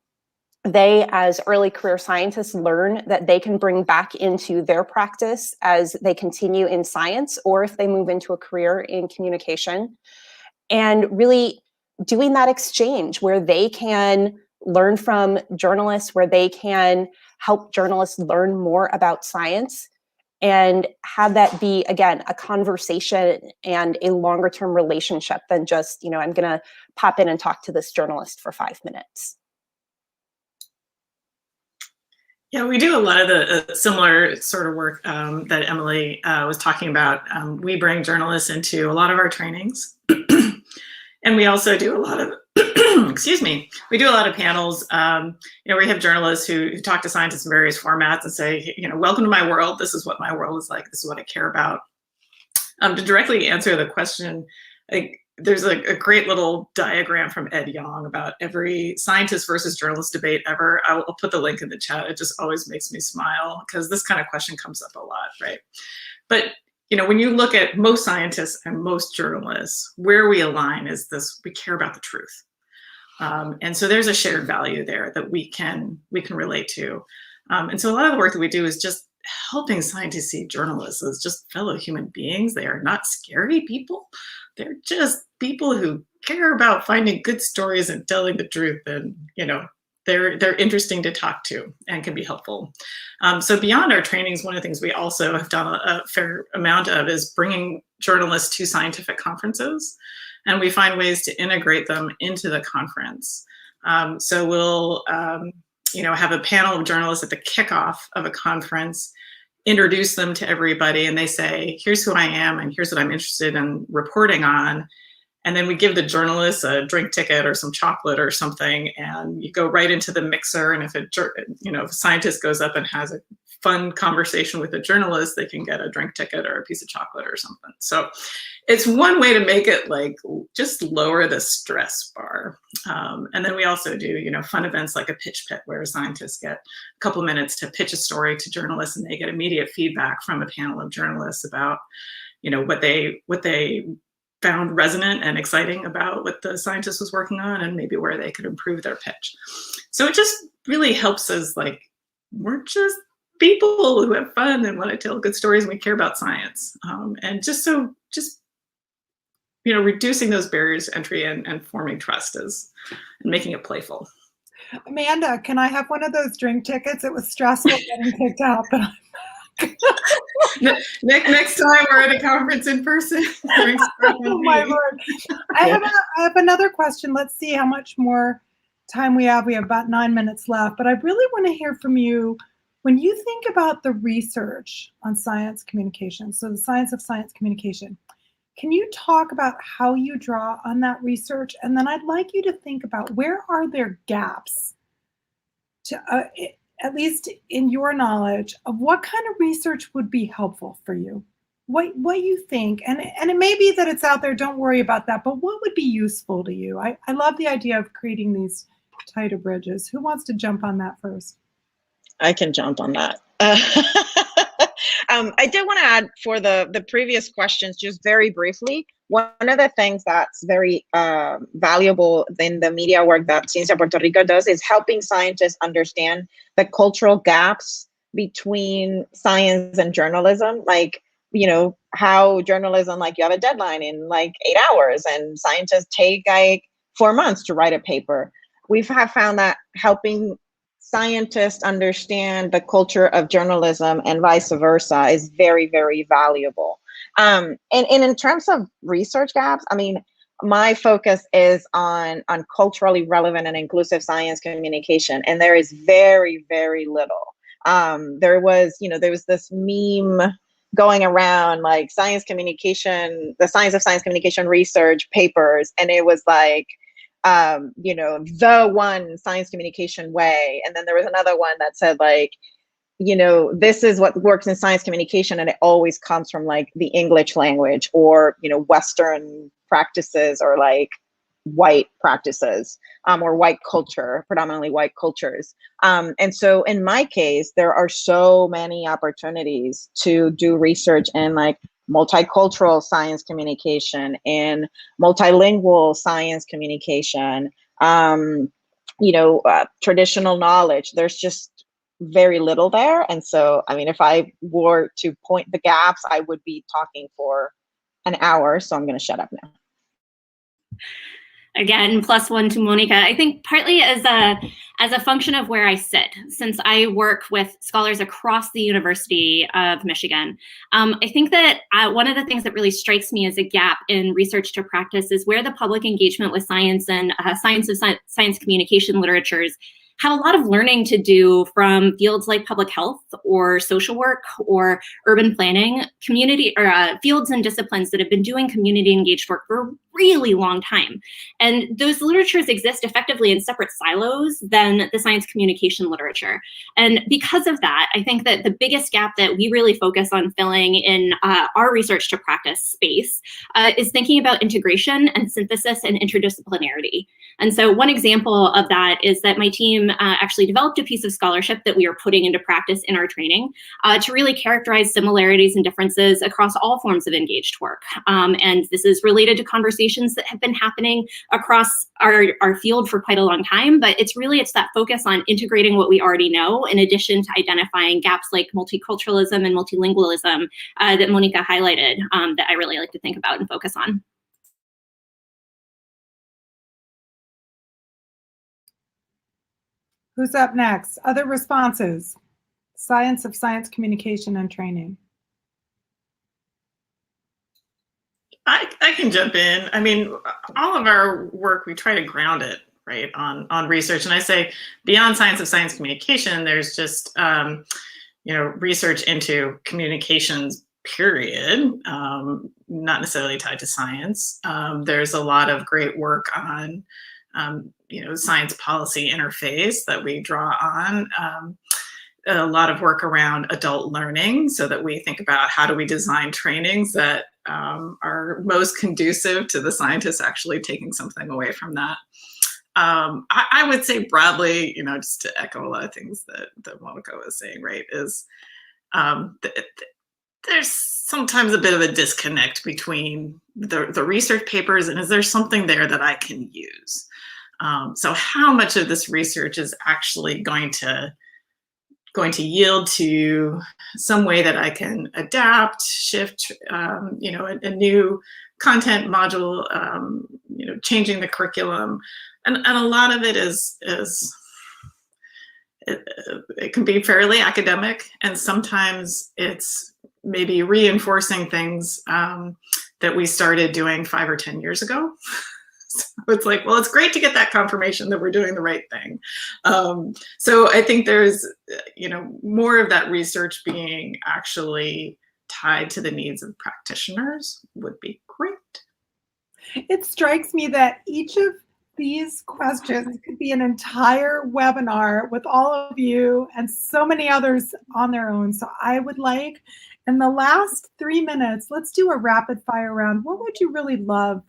they as early career scientists learn that they can bring back into their practice as they continue in science, or if they move into a career in communication, and really doing that exchange where they can learn from journalists, where they can help journalists learn more about science, and have that be, again, a conversation and a longer term relationship than just, I'm going to pop in and talk to this journalist for 5 minutes. Yeah, we do a lot of the similar sort of work that Emily was talking about. We bring journalists into a lot of our trainings. And we also do a lot of, excuse me, we do a lot of panels. We have journalists who talk to scientists in various formats and say, welcome to my world. This is what my world is like. This is what I care about. To directly answer the question, there's a great little diagram from Ed Yong about every scientist versus journalist debate ever. I'll put the link in the chat. It just always makes me smile because this kind of question comes up a lot, right? But you know, when you look at most scientists and most journalists, where we align is this: we care about the truth. And so there's a shared value there that we can relate to. And so a lot of the work that we do is just helping scientists see journalists as just fellow human beings. They are not scary people. They're just people who care about finding good stories and telling the truth. And, you know, they're interesting to talk to and can be helpful. So beyond our trainings, one of the things we also have done a fair amount of is bringing journalists to scientific conferences. And we find ways to integrate them into the conference. So we'll you know, have a panel of journalists at the kickoff of a conference, introduce them to everybody, and they say, here's who I am and here's what I'm interested in reporting on. And then we give the journalists a drink ticket or some chocolate or something, and you go right into the mixer. And if a scientist goes up and has a fun conversation with a journalist, they can get a drink ticket or a piece of chocolate or something. So it's one way to make it like just lower the stress bar. And then we also do, you know, fun events like a pitch pit, where scientists get a couple minutes to pitch a story to journalists, and they get immediate feedback from a panel of journalists about, you know, what they found resonant and exciting about what the scientist was working on, and maybe where they could improve their pitch. So it just really helps us, like, we're just people who have fun and want to tell good stories, and we care about science. And just you know, reducing those barriers to entry and forming trust and making it playful. Amanda, can I have one of those drink tickets? It was stressful getting kicked out, but next time we're at a conference in person. Oh my Lord. I have another question. Let's see how much more time we have. We have about 9 minutes left, but I really want to hear from you. When you think about the research on science communication, so the science of science communication, can you talk about how you draw on that research? And then I'd like you to think about, where are there gaps, to at least in your knowledge, of what kind of research would be helpful for you? What you think, and it may be that it's out there, don't worry about that, but what would be useful to you? I love the idea of creating these tighter bridges. Who wants to jump on that first? I can jump on that. I did want to add, for the previous questions, just very briefly, one of the things that's very valuable in the media work that Ciencia Puerto Rico does is helping scientists understand the cultural gaps between science and journalism. Like, you know, how journalism, like, you have a deadline in like 8 hours, and scientists take like 4 months to write a paper. We have found that helping scientists understand the culture of journalism and vice versa is very, very valuable. And in terms of research gaps, I mean, my focus is on culturally relevant and inclusive science communication, and there is very, very little. There was this meme going around, like, science communication, the science of science communication research papers, and it was like, you know, the one science communication way. And then there was another one that said, like, you know, this is what works in science communication, and it always comes from like the English language, or, you know, Western practices, or like white practices, or white culture, predominantly white cultures. And so in my case, there are so many opportunities to do research in like multicultural science communication and multilingual science communication, you know, traditional knowledge. There's just very little there. And so, I mean, if I were to point the gaps, I would be talking for an hour. So I'm going to shut up now. Again, +1 to Mónica. I think partly as a function of where I sit, since I work with scholars across the University of Michigan. I think that one of the things that really strikes me as a gap in research to practice is where the public engagement with science and science communication literatures have a lot of learning to do from fields like public health or social work or urban planning, community or fields and disciplines that have been doing community engaged work for a really long time. And those literatures exist effectively in separate silos than the science communication literature. And because of that, I think that the biggest gap that we really focus on filling in our research to practice space is thinking about integration and synthesis and interdisciplinarity. And so one example of that is that my team actually developed a piece of scholarship that we are putting into practice in our training to really characterize similarities and differences across all forms of engaged work. And this is related to conversations that have been happening across our field for quite a long time, but it's that focus on integrating what we already know in addition to identifying gaps like multiculturalism and multilingualism that Mónica highlighted that I really like to think about and focus on. Who's up next? Other responses? Science of science communication and training. I can jump in. I mean, all of our work, we try to ground it, right, on research. And I say beyond science of science communication, there's just, research into communications, period, not necessarily tied to science. There's a lot of great work on, science policy interface that we draw on. A lot of work around adult learning so that we think about how do we design trainings that are most conducive to the scientists actually taking something away from that. I would say broadly, just to echo a lot of things that Mónica was saying, right, is there's sometimes a bit of a disconnect between the research papers and is there something there that I can use? So how much of this research is actually going to yield to some way that I can adapt, shift, a new content module, changing the curriculum, and a lot of it it can be fairly academic, and sometimes it's maybe reinforcing things that we started doing 5 or 10 years ago. So it's like, well, it's great to get that confirmation that we're doing the right thing. So I think there's, more of that research being actually tied to the needs of practitioners would be great. It strikes me that each of these questions could be an entire webinar with all of you and so many others on their own. So I would like, in the last 3 minutes, let's do a rapid fire round. What would you really love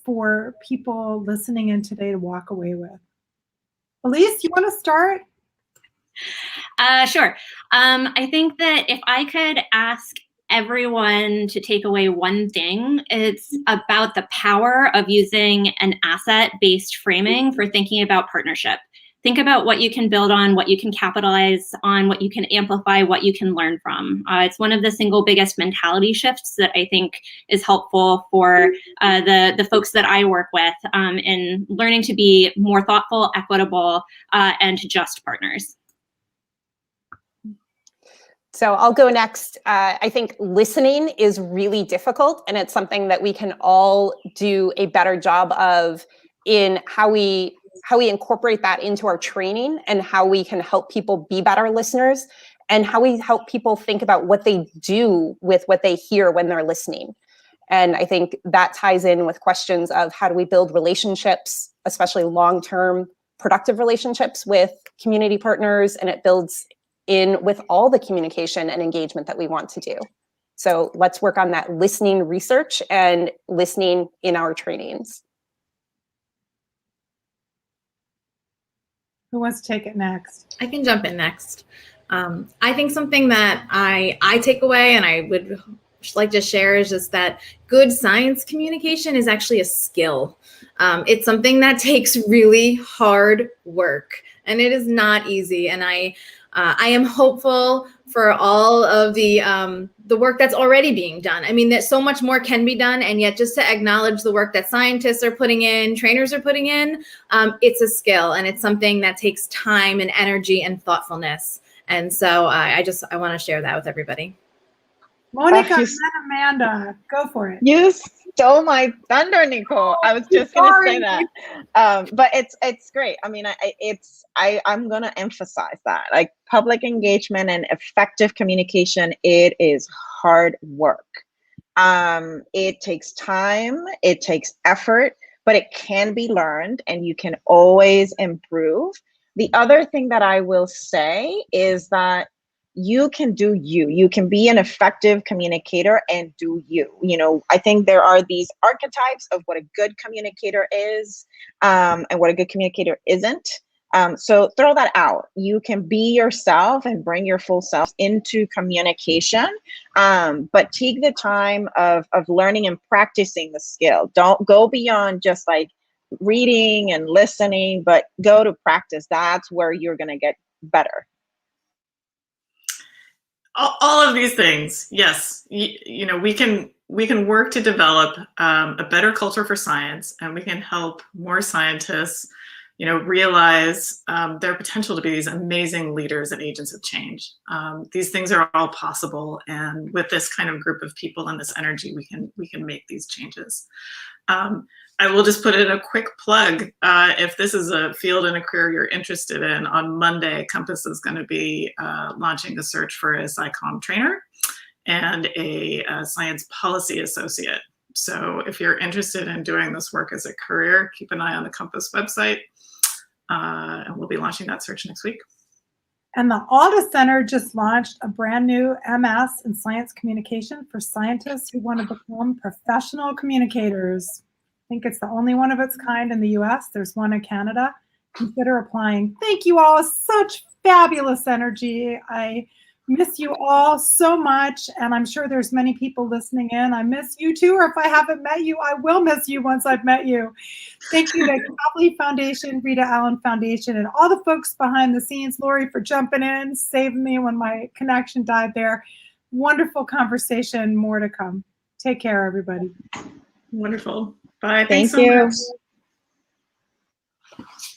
for people listening in today to walk away with? Elyse, you want to start? Sure. I think that if I could ask everyone to take away one thing, it's about the power of using an asset-based framing for thinking about partnership. Think about what you can build on, what you can capitalize on, what you can amplify, what you can learn from. It's one of the single biggest mentality shifts that I think is helpful for the folks that I work with in learning to be more thoughtful, equitable, and just partners. So I'll go next. I think listening is really difficult, and it's something that we can all do a better job of in how we incorporate that into our training and how we can help people be better listeners and how we help people think about what they do with what they hear when they're listening. And I think that ties in with questions of how do we build relationships, especially long-term productive relationships with community partners, and it builds in with all the communication and engagement that we want to do. So let's work on that listening research and listening in our trainings. Who wants to take it next? I can jump in next. I think something that I take away and I would like to share is just that good science communication is actually a skill. It's something that takes really hard work, and it is not easy. And I am hopeful for all of the work that's already being done. I mean, that so much more can be done, and yet just to acknowledge the work that scientists are putting in, trainers are putting in, it's a skill, and it's something that takes time and energy and thoughtfulness. And so I want to share that with everybody. Mónica and then Amanda, go for it. You stole my thunder, Nicole. I was just going to say that. But it's great. I mean, I'm going to emphasize that. Like, public engagement and effective communication, it is hard work. It takes time, it takes effort, but it can be learned and you can always improve. The other thing that I will say is that you can do you. You can be an effective communicator and do you. You know, I think there are these archetypes of what a good communicator is and what a good communicator isn't. So throw that out. You can be yourself and bring your full self into communication, but take the time of learning and practicing the skill. Don't go beyond just like reading and listening, but go to practice. That's where you're going to get better. All of these things, yes. You know, we can work to develop a better culture for science, and we can help more scientists, you know, realize their potential to be these amazing leaders and agents of change. These things are all possible, and with this kind of group of people and this energy, we can make these changes. I will just put in a quick plug. If this is a field and a career you're interested in, on Monday, Compass is going to be launching a search for a SciComm trainer and a science policy associate. So if you're interested in doing this work as a career, keep an eye on the Compass website, and we'll be launching that search next week. And the Alda Center just launched a brand new MS in Science Communication for scientists who want to become professional communicators. I think it's the only one of its kind in the US. There's one in Canada. Consider applying. Thank you all. Such fabulous energy. I miss you all so much, and I'm sure there's many people listening in. I miss you too, or if I haven't met you, I will miss you once I've met you. Thank you to Copley Foundation, Rita Allen Foundation, and all the folks behind the scenes. Lori for jumping in, saving me when my connection died there. Wonderful conversation, more to come. Take care, everybody. Wonderful. Bye. Thank Thanks so you. much.